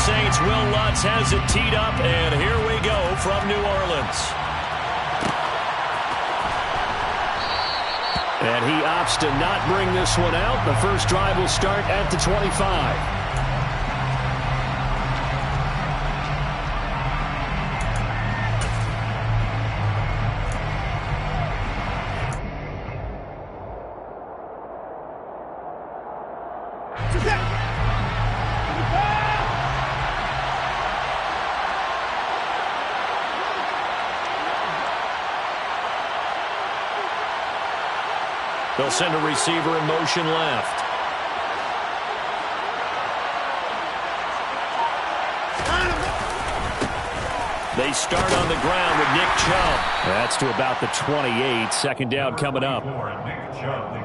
Saints. Will Lutz has it teed up, and here we go from New Orleans. And he opts to not bring this one out. The first drive will start at the 25. They'll send a receiver in motion left. They start on the ground with Nick Chubb. That's to about the 28. Second down coming up.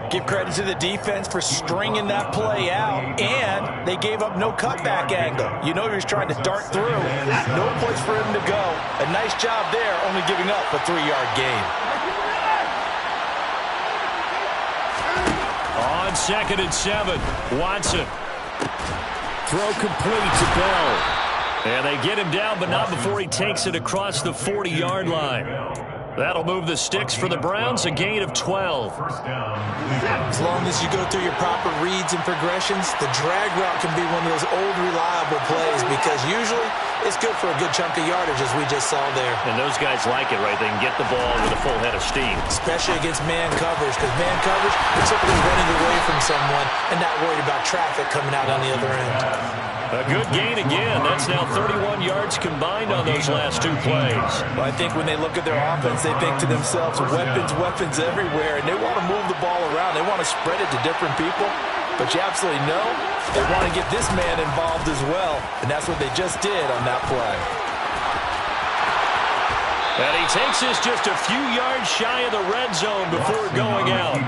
Give credit to the defense for stringing that play out, and they gave up no cutback angle. You know he was trying to dart through. No place for him to go. A nice job there, only giving up a 3-yard gain. On 2nd and 7, Watson. Throw complete to Bell. And they get him down, but not before he takes it across the 40-yard line. That'll move the sticks for the Browns, a gain of 12. As long as you go through your proper reads and progressions, the drag route can be one of those old reliable plays because usually it's good for a good chunk of yardage, as we just saw there. And those guys like it, right? They can get the ball with a full head of steam. Especially against man coverage, because man coverage, you're typically running away from someone and not worried about traffic coming out on the other end. A good gain again. That's now 31 yards combined on those last two plays. Well, I think when they look at their offense, they think to themselves, weapons everywhere, and they want to move the ball around. They want to spread it to different people. But you absolutely know they want to get this man involved as well, and that's what they just did on that play. And he takes this just a few yards shy of the red zone before going out.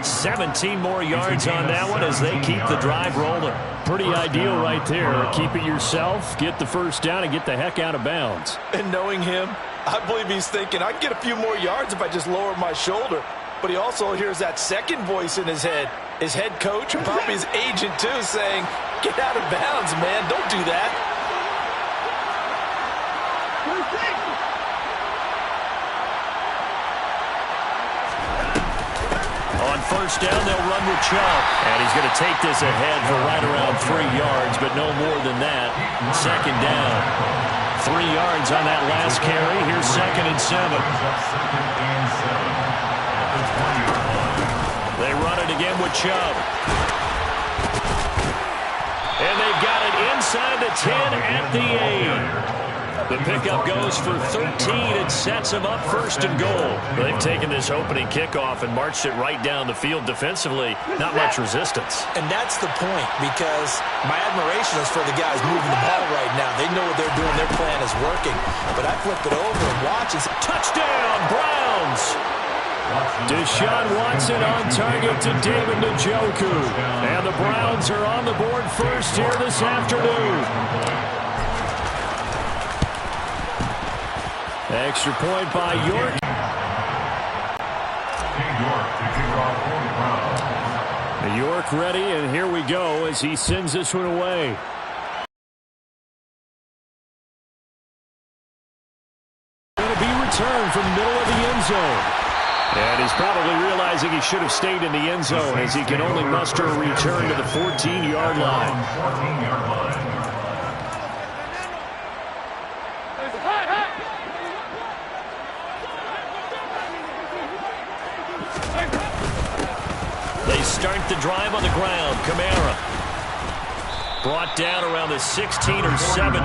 17 more yards on that one as they keep the drive rolling. Pretty ideal right there. Keep it yourself, get the first down, and get the heck out of bounds. And knowing him, I believe he's thinking, I can get a few more yards if I just lower my shoulder. But he also hears that second voice in his head. His head coach, and probably his agent too, saying, get out of bounds, man. Don't do that. On first down, they'll run with Chubb. And he's going to take this ahead for right around 3 yards, but no more than that. Second down. 3 yards on that last carry. Here's 2nd and 7. They run it again with Chubb. And they've got it inside the 10 at the 8. The pickup goes for 13. It sets them up 1st and goal. They've taken this opening kickoff and marched it right down the field defensively. Not much resistance. And that's the point, because my admiration is for the guys moving the ball right now. They know what they're doing. Their plan is working. But I flip it over and watch it. Touchdown, Browns! Deshaun Watson on target to David Njoku. And the Browns are on the board first here this afternoon. Extra point by York. York ready, and here we go as he sends this one away. Going to be returned from the middle of the end zone. And he's probably realizing he should have stayed in the end zone as he can only muster a return to the 14-yard line. They start the drive on the ground. Kamara brought down around the 16 or 17.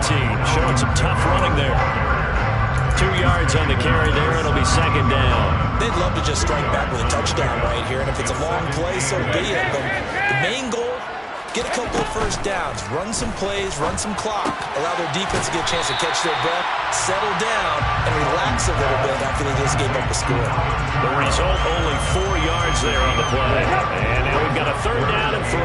Showing some tough running there. 2 yards on the carry there. It'll be 2nd down. They'd love to just strike back with a touchdown right here. And if it's a long play, so be it. But the main goal, get a couple of first downs. Run some plays, run some clock. Allow their defense to get a chance to catch their breath, settle down, and relax a little bit after they just gave up a score. The result, only 4 yards there on the play. And now we've got a 3rd down and 3.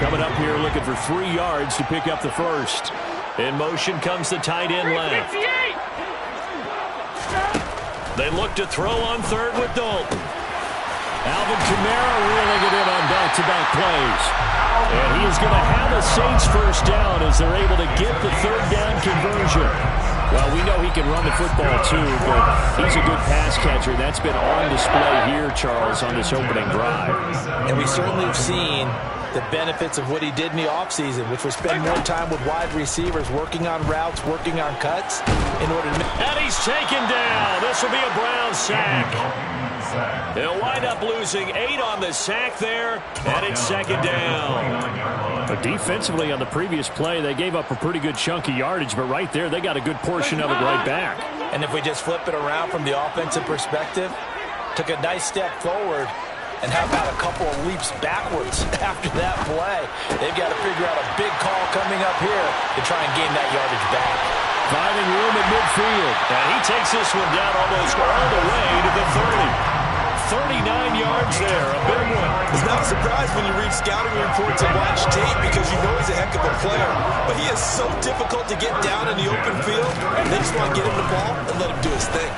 Coming up here looking for 3 yards to pick up the first. In motion comes the tight end left. They look to throw on 3rd with Dalton. Alvin Kamara reeling it in on back-to-back plays. And he is going to have a Saints first down as they're able to get the third down conversion. Well, we know he can run the football too, but he's a good pass catcher. That's been on display here, Charles, on this opening drive. And we certainly have seen the benefits of what he did in the offseason, which was spend more time with wide receivers, working on routes, working on cuts in order to... And he's taken down. This will be a Brown sack. They'll wind up losing 8 on the sack there, and it's second down. But defensively on the previous play, they gave up a pretty good chunk of yardage, but right there, they got a good portion of it right back. And if we just flip it around from the offensive perspective, took a nice step forward, and how about a couple of leaps backwards after that play? They've got to figure out a big call coming up here to try and gain that yardage back. Finding room at midfield. And he takes this one down almost all the way to the 30. 39 yards there, a big one. It's not a surprise when you read scouting reports and watch tape because you know he's a heck of a player. But he is so difficult to get down in the open field. They just want to get him the ball and let him do his thing.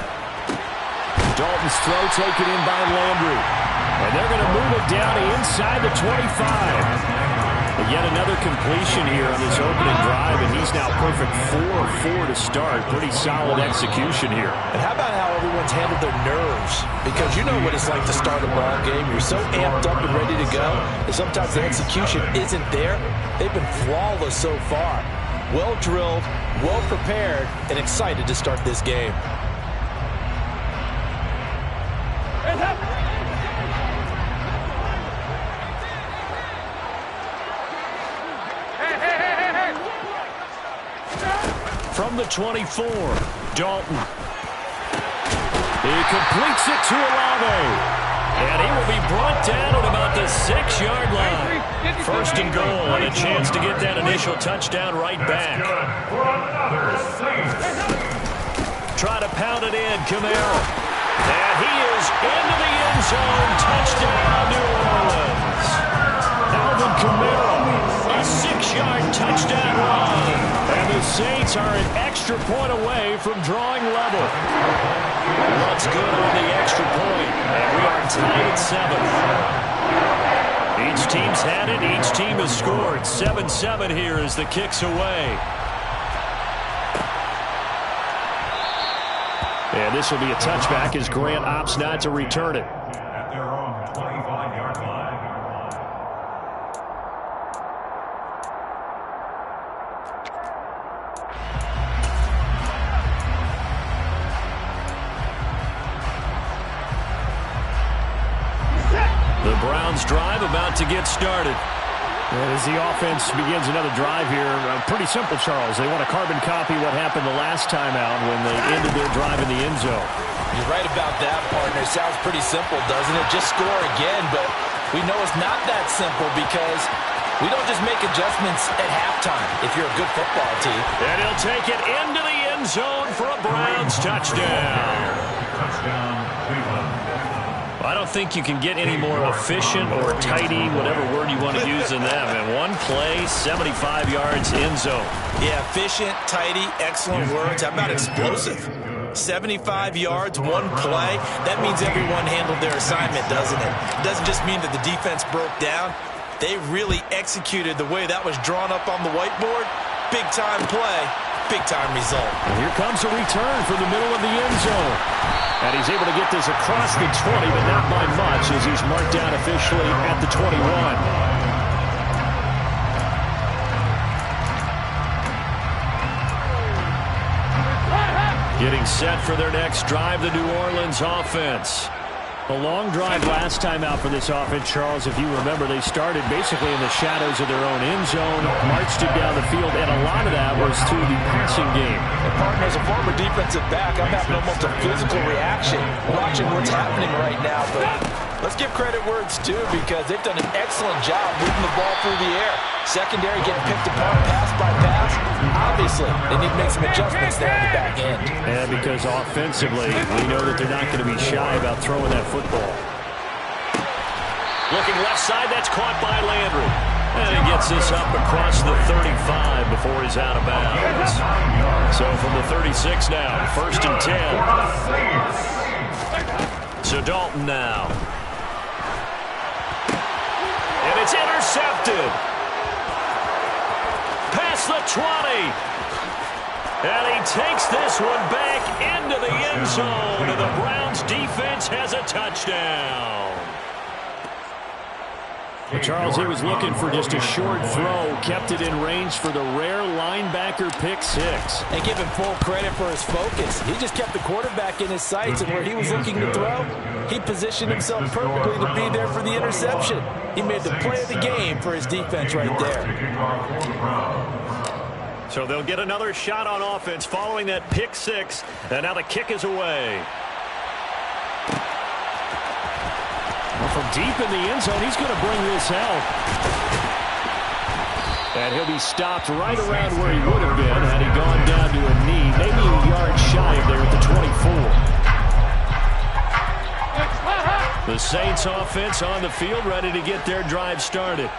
Dalton's throw taken in by Landry. And they're going to move it down to inside the 25. And yet another completion here on this opening drive, and he's now perfect 4-4 to start. Pretty solid execution here. And how about how everyone's handled their nerves? Because you know what it's like to start a ball game. You're so amped up and ready to go, and sometimes the execution isn't there. They've been flawless so far. Well drilled, well prepared, and excited to start this game. From the 24, Dalton. He completes it to Olave. And he will be brought down at about the 6-yard line. First and goal, and a chance to get that initial touchdown right back. Try to pound it in, Kamara. And he is into the end zone. Touchdown, New Orleans. Alvin Kamara, a 6-yard touchdown run. And the Saints are an extra point away from drawing level. What's good on the extra point? And we are tied at 7. Each team's had it. Each team has scored. 7-7 here as the kick's away. And this will be a touchback as Grant opts not to return it. The Browns drive about to get started. As the offense begins another drive here, pretty simple, Charles. They want to carbon copy what happened the last time out when they ended their drive in the end zone. You're right about that, partner. Sounds pretty simple, doesn't it? Just score again, but we know it's not that simple because we don't just make adjustments at halftime if you're a good football team. And he'll take it into the end zone for a Browns touchdown. I don't think you can get any more efficient or tidy, whatever word you want to use in that. And one play, 75 yards, end zone. Yeah, efficient, tidy, excellent words. How about explosive? 75 yards, one play. That means everyone handled their assignment, doesn't it? It doesn't just mean that the defense broke down. They really executed the way that was drawn up on the whiteboard. Big-time play, big-time result. And here comes a return from the middle of the end zone. And he's able to get this across the 20, but not by much as he's marked down officially at the 21. Getting set for their next drive, the New Orleans offense. A long drive last time out for this offense, Charles. If you remember, they started basically in the shadows of their own end zone, marched it down the field, and a lot of that was to the passing game. And partner, as a former defensive back, I'm having almost a physical reaction watching what's happening right now. But let's give credit where it's due because they've done an excellent job moving the ball through the air. Secondary getting picked apart pass by pass. Obviously, they need to make some adjustments there on the back end. And because offensively, we know that they're not going to be shy about throwing that football. Looking left side, that's caught by Landry. And he gets this up across the 35 before he's out of bounds. So from the 36 now, 1st and 10. So Dalton now. And It's intercepted. Past the 20. And he takes this one back into the end zone. And the Browns defense has a touchdown. Well, Charles, he was looking for just a short throw. Kept it in range for the rare linebacker pick six. And give him full credit for his focus. He just kept the quarterback in his sights, and where he was looking to throw, he positioned himself perfectly to be there for the interception. He made the play of the game for his defense right there. So they'll get another shot on offense following that pick six. And now the kick is away. From deep in the end zone, he's going to bring this out. And he'll be stopped right around where he would have been had he gone down to a knee, maybe a yard shy of there at the 24. The Saints offense on the field, ready to get their drive started.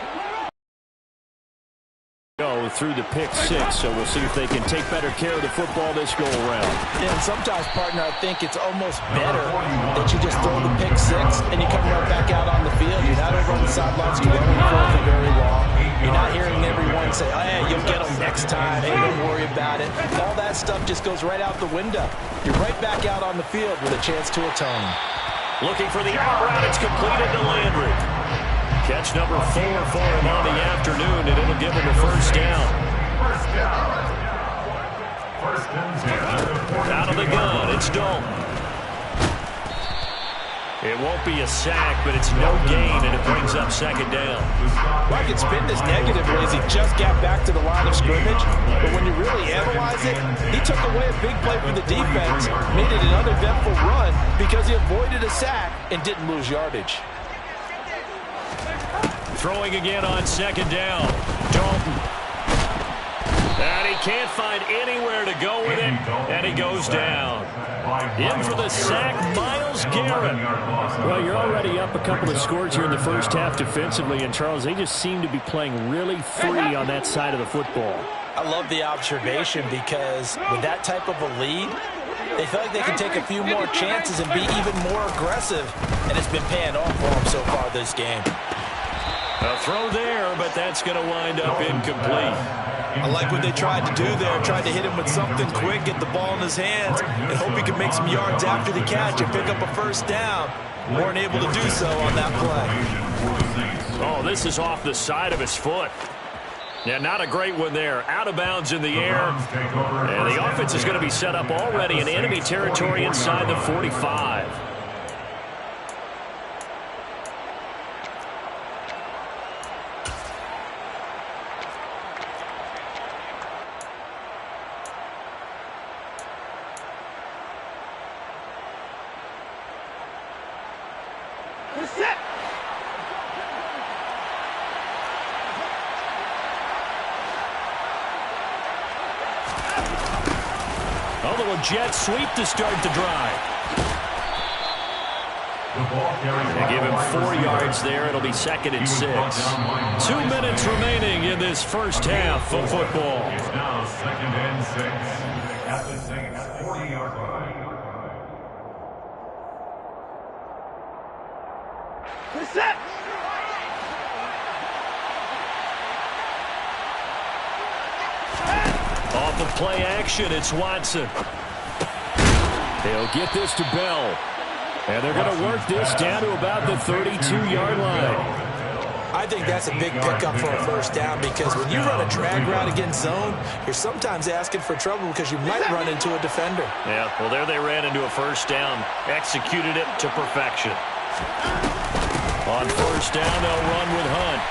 Go through the pick six, so we'll see if they can take better care of the football this go around. And sometimes, partner, I think it's almost better that you just throw the pick six and you come right back out on the field. You're not over on the sidelines dwelling for very long. You're not hearing everyone say, oh, hey, you'll get them next time. Hey, don't worry about it. All that stuff just goes right out the window. You're right back out on the field with a chance to atone. Looking for the out route. It's completed to Landry. Catch number 4 for him on the afternoon, and it'll give him a first down. Out of the gun, it's Dalton. It won't be a sack, but it's no gain, and it brings up second down. Well, I could spin this negatively as he just got back to the line of scrimmage, but when you really analyze it, he took away a big play for the defense, made it an uneventful run because he avoided a sack and didn't lose yardage. Throwing again on second down. Dalton. And he can't find anywhere to go with it, and he goes down. In for the sack, Myles Garrett. Well, you're already up a couple of scores here in the first half defensively, and Charles, they just seem to be playing really free on that side of the football. I love the observation because with that type of a lead, they feel like they can take a few more chances and be even more aggressive, and it's been paying off for them so far this game. A throw there, but that's going to wind up incomplete. I like what they tried to do there. Tried to hit him with something quick, get the ball in his hands, and hope he could make some yards after the catch and pick up a first down. Weren't able to do so on that play. Oh, this is off the side of his foot. Yeah, not a great one there. Out of bounds in the air. And the offense is going to be set up already in enemy territory inside the 45. A little jet sweep to start the drive. They give him 4 yards there. It'll be second and 6. 2 minutes remaining in this first half of football. It's now second and 6 at the Saints 40-yard line. Set. Off of play action, it's Watson. They'll get this to Bell. And they're going to work this down to about the 32-yard line. I think that's a big pickup for a first down because when you run a drag route against zone, you're sometimes asking for trouble because you might run into a defender. Yeah, well, there they ran into a first down. Executed it to perfection. On first down, they'll run with Hunt.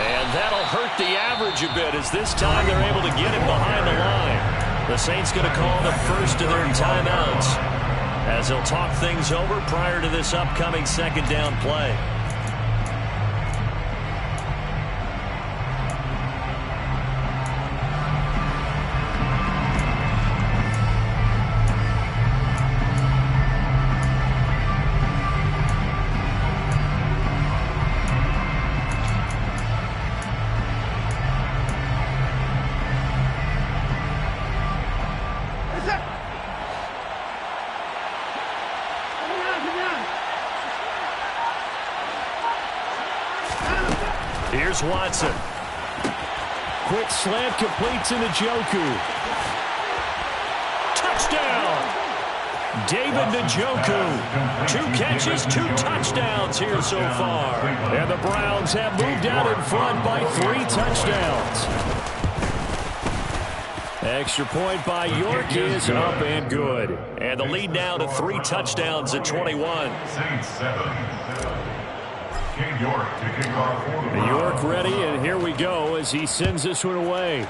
And that'll hurt the average a bit as this time they're able to get him behind the line. The Saints going to call the first of their timeouts as they'll talk things over prior to this upcoming second down play. Here's Watson. Quick slant completes into Njoku. Touchdown! David Njoku. 2 catches, 2 touchdowns here so far. And the Browns have moved out in front by 3 touchdowns. Extra point by York is up and good. And the lead now to 3 touchdowns at 21. Saints 7. King York to kick off for the Browns. York ready, and here we go as he sends this one away.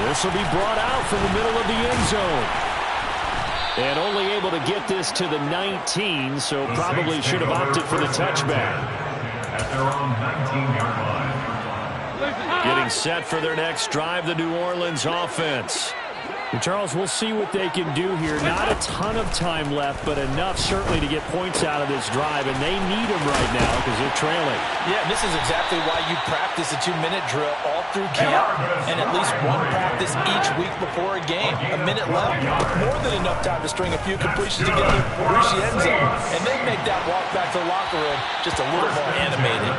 This will be brought out from the middle of the end zone. And only able to get this to the 19, so probably should have opted for the touchback. At their own 19-yard line. Getting set for their next drive, the New Orleans offense. And Charles, we'll see what they can do here. Not a ton of time left, but enough certainly to get points out of this drive, and they need them right now because they're trailing. Yeah, and this is exactly why you practice a 2-minute drill all through camp and at least one practice each week before a game. A minute left, more than enough time to string a few completions together, reach the end zone, and then make that walk back to the locker room just a little more animated.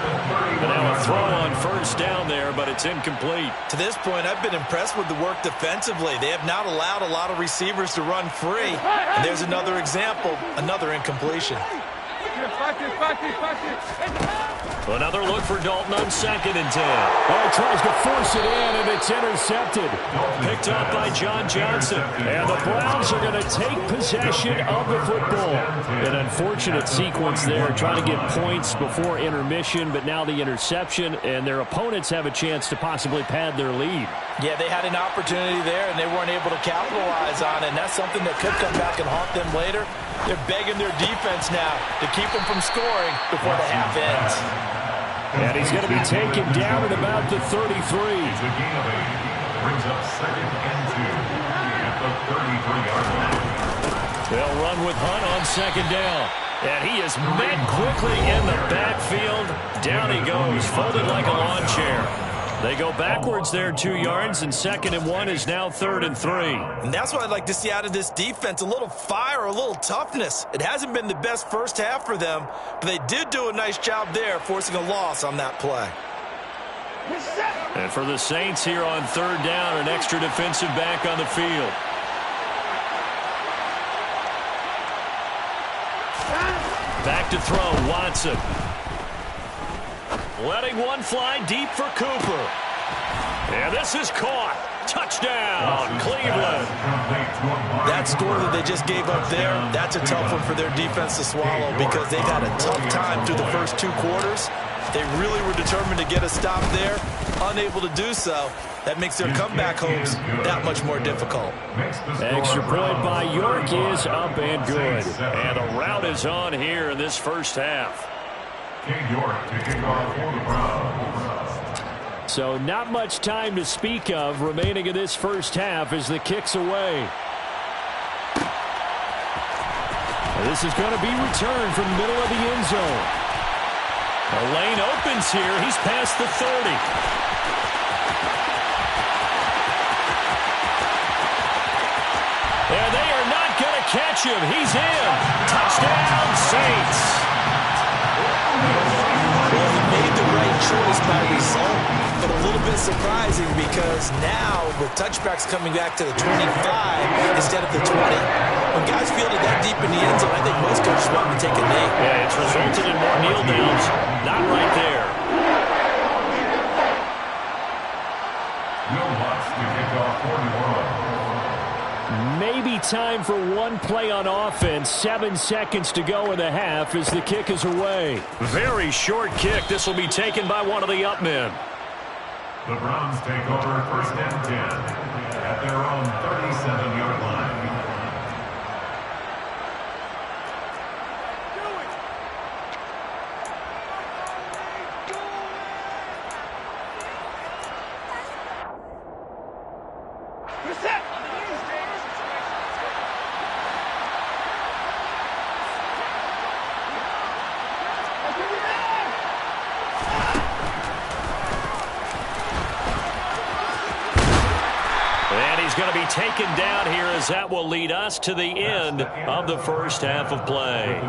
And now a throw on first down there, but it's incomplete. To this point, I've been impressed with the work defensively. They have not allowed a lot of receivers to run free. And there's another example, another incompletion. Another look for Dalton on 2nd and 10. Oh, he tries to force it in, and it's intercepted. Picked up by John Johnson. And the Browns are going to take possession of the football. An unfortunate sequence there, trying to get points before intermission, but now the interception, and their opponents have a chance to possibly pad their lead. Yeah, they had an opportunity there, and they weren't able to capitalize on it, and that's something that could come back and haunt them later. They're begging their defense now to keep them from scoring before the half ends. And he's going to be taken down at about the 33. It's a gain of 8. Brings up 2nd and 2 at the 33-yard line. They'll run with Hunt on 2nd down. And he is met quickly in the backfield. Down he goes, folded like a lawn chair. They go backwards there 2 yards, and 2nd and 1 is now 3rd and 3. And that's what I'd like to see out of this defense, a little fire, a little toughness. It hasn't been the best first half for them, but they did do a nice job there, forcing a loss on that play. And for the Saints here on 3rd down, an extra defensive back on the field. Back to throw, Watson. Letting one fly deep for Cooper. And this is caught. Touchdown, Cleveland. That score that they just gave up there, that's a tough one for their defense to swallow because they've had a tough time through the first 2 quarters. They really were determined to get a stop there, unable to do so. That makes their comeback hopes that much more difficult. Extra point by York is up and good. And the route is on here in this first half. King York to kick off for the Browns. So not much time to speak of remaining in this first half as the kick's away. And this is going to be returned from the middle of the end zone. The lane opens here. He's past the 30. And they are not going to catch him. He's in. Touchdown, Saints. Well, he made the right choice by result, but a little bit surprising because now with touchbacks coming back to the 25 instead of the 20, when guys fielded that deep in the end zone, I think most coaches want to take a knee. Yeah, it's resulted in more kneel downs. Not right there. Will Watts to kick off for New Orleans. Maybe time for one play on offense. 7 seconds to go in the half as the kick is away. Very short kick. This will be taken by one of the up men. The Browns take over 1st and 10 at their own 37-yard line. going to be taken down here, as that will lead us to the end of the first half of play.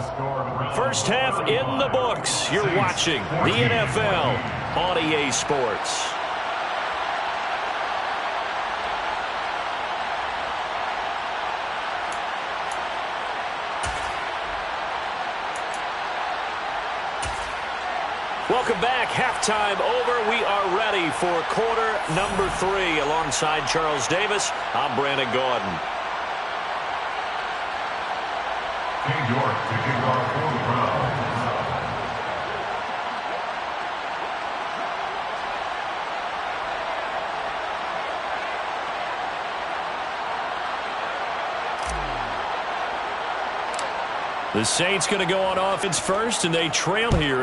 First half in the books. You're watching the NFL on EA Sports. Welcome back. Halftime over. We are ready for quarter number 3. Alongside Charles Davis, I'm Brandon Gordon. New York to kick off fourth round. The Saints going to go on offense first, and they trail here.